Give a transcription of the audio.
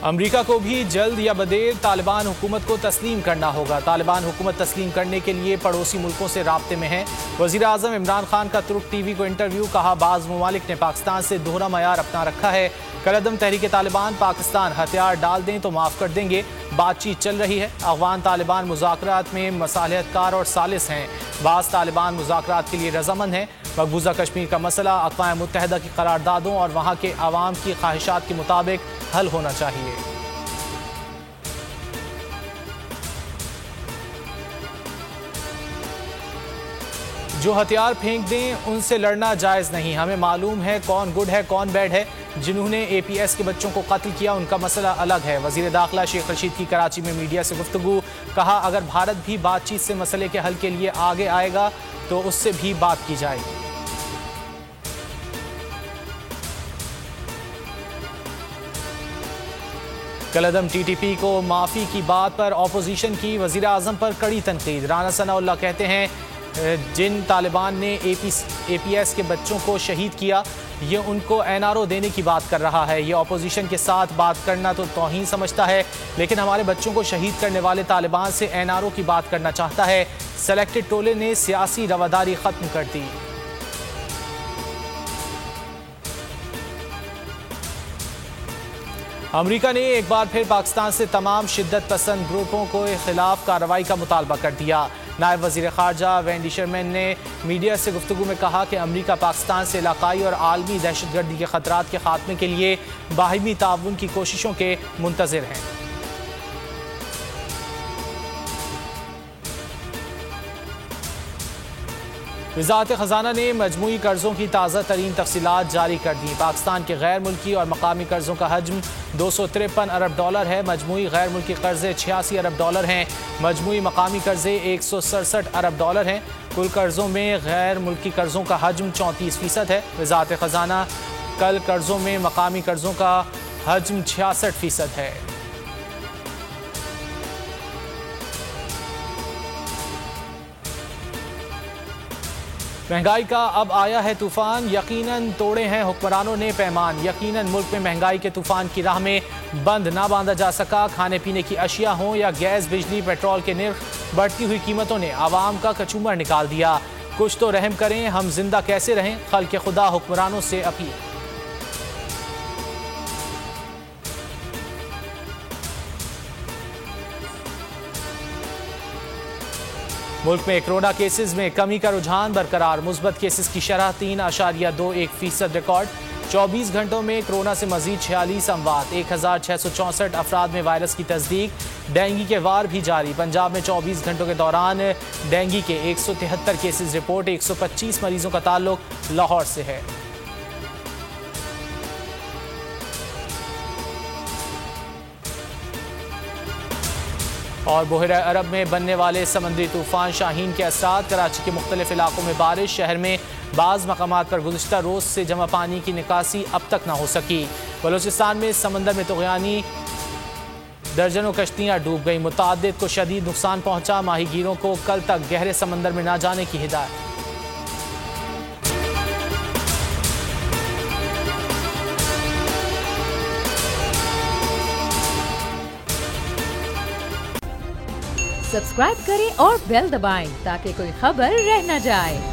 America को भी जल्द या बदेर तालिबान हुकूमत को तस्लीम करना होगा। तालिबान हुकूमत तस्लीम करने के लिए पड़ोसी मुल्कों से राब्ते में है। वज़ीर आज़म इमरान खान का तुर्क टीवी को इंटरव्यू, कहा बाज़ ममालिक ने पाकिस्तान से दोहरा मयार अपना रखा है। कलअदम तहरीक तालिबान, पाकिस्तान हथियार डाल दें तो माफ़ कर देंगे। बातचीत चल रही है। अफ़गान तालिबान मुज़ाकरात में मसालहतकार और सालिस हैं। बाज़ तालिबान मुज़ाकरात के लिए रज़ामंद हैं। मकबूजा कश्मीर का मसला अक़वाम मुत्तहिदा की करारदादों और वहाँ के अवाम की ख्वाहिशात के मुताबिक हल होना चाहिए। जो हथियार फेंक दें उनसे लड़ना जायज़ नहीं। हमें मालूम है कौन गुड है कौन बैड है। जिन्होंने APS के बच्चों को कत्ल किया उनका मसला अलग है। वज़ीर दाखिला शेख रशीद की कराची में मीडिया से गुफ्तगू, कहा अगर भारत भी बातचीत से मसले के हल के लिए आगे आएगा तो उससे भी बात की जाएगी। कलअदम TTP को माफ़ी की बात पर ऑपोजिशन की वज़ीर आज़म पर कड़ी तनकीद। राना सनाउल्लाह कहते हैं जिन तालिबान ने APS के बच्चों को शहीद किया ये उनको NRO देने की बात कर रहा है। ये ऑपोजिशन के साथ बात करना तो तौहीन समझता है, लेकिन हमारे बच्चों को शहीद करने वाले तालिबान से NRO की बात करना चाहता है। सेलेक्टेड टोले ने सियासी रवादारी ख़त्म कर दी। अमेरिका ने एक बार फिर पाकिस्तान से तमाम शिद्दत पसंद ग्रुपों के खिलाफ कार्रवाई का मुतालबा कर दिया। नायब वज़ीर ख़ारजा वेंडी शर्मैन ने मीडिया से गुफ्तगू में कहा कि अमेरिका पाकिस्तान से इलाकाई और आलमी दहशतगर्दी के ख़तरात के खात्मे के लिए बाहिमी ताउन की कोशिशों के मुंतज़िर हैं। वज़ारत ख़ज़ाना ने मजमूई कर्ज़ों की ताज़ा तरीन तफ़सीलात जारी कर दी। पाकिस्तान के गैर मुल्की और मकामी कर्ज़ों का हजम $253 अरब है। मजमूई गैर मुल्की कर्ज़े $86 अरब हैं। मजमूई मकामी कर्ज़े $167 अरब हैं। कुल कर्ज़ों में गैर मुल्की कर्ज़ों का हजम 34% है। वज़ारत ख़ज़ाना कल कर्ज़ों में मकामी कर्ज़ों का हजम 66% है। महंगाई का अब आया है तूफान, यकीनन तोड़े हैं हुक्मरानों ने पैमान। यकीनन मुल्क में महंगाई के तूफान की राह में बंद ना बांधा जा सका। खाने पीने की अशिया हों या गैस, बिजली, पेट्रोल के निर्ख, बढ़ती हुई कीमतों ने आवाम का कचूमर निकाल दिया। कुछ तो रहम करें, हम जिंदा कैसे रहें, खल्क़ खुदा हुक्मरानों से अपील। मुल्क में कोरोना केसेस में कमी का रुझान बरकरार। मुस्बत केसेस की शरह 3.21% रिकॉर्ड। 24 घंटों में कोरोना से मजीद 46 अमवात। 1664 अफराद में वायरस की तस्दीक। डेंगू के वार भी जारी। पंजाब में 24 घंटों के दौरान डेंगू के 173 केसेस रिपोर्ट। 125 मरीजों का ताल्लुक लाहौर से है। और बहर अरब में बनने वाले समंदरी तूफान शाहीन के असरात। कराची के मुख्तलिफ इलाकों में बारिश। शहर में बाज़ मकामात पर गुज़िश्ता रोज़ से जमा पानी की निकासी अब तक ना हो सकी। बलूचिस्तान में समंदर में तुग़यानी, दर्जनों कश्तियाँ डूब गई। मुताद्दिद को शदीद नुकसान पहुँचा। माहीगीरों को कल तक गहरे समंदर में ना जाने की हिदायत। सब्सक्राइब करें और बेल दबाएं ताकि कोई खबर रह न जाए।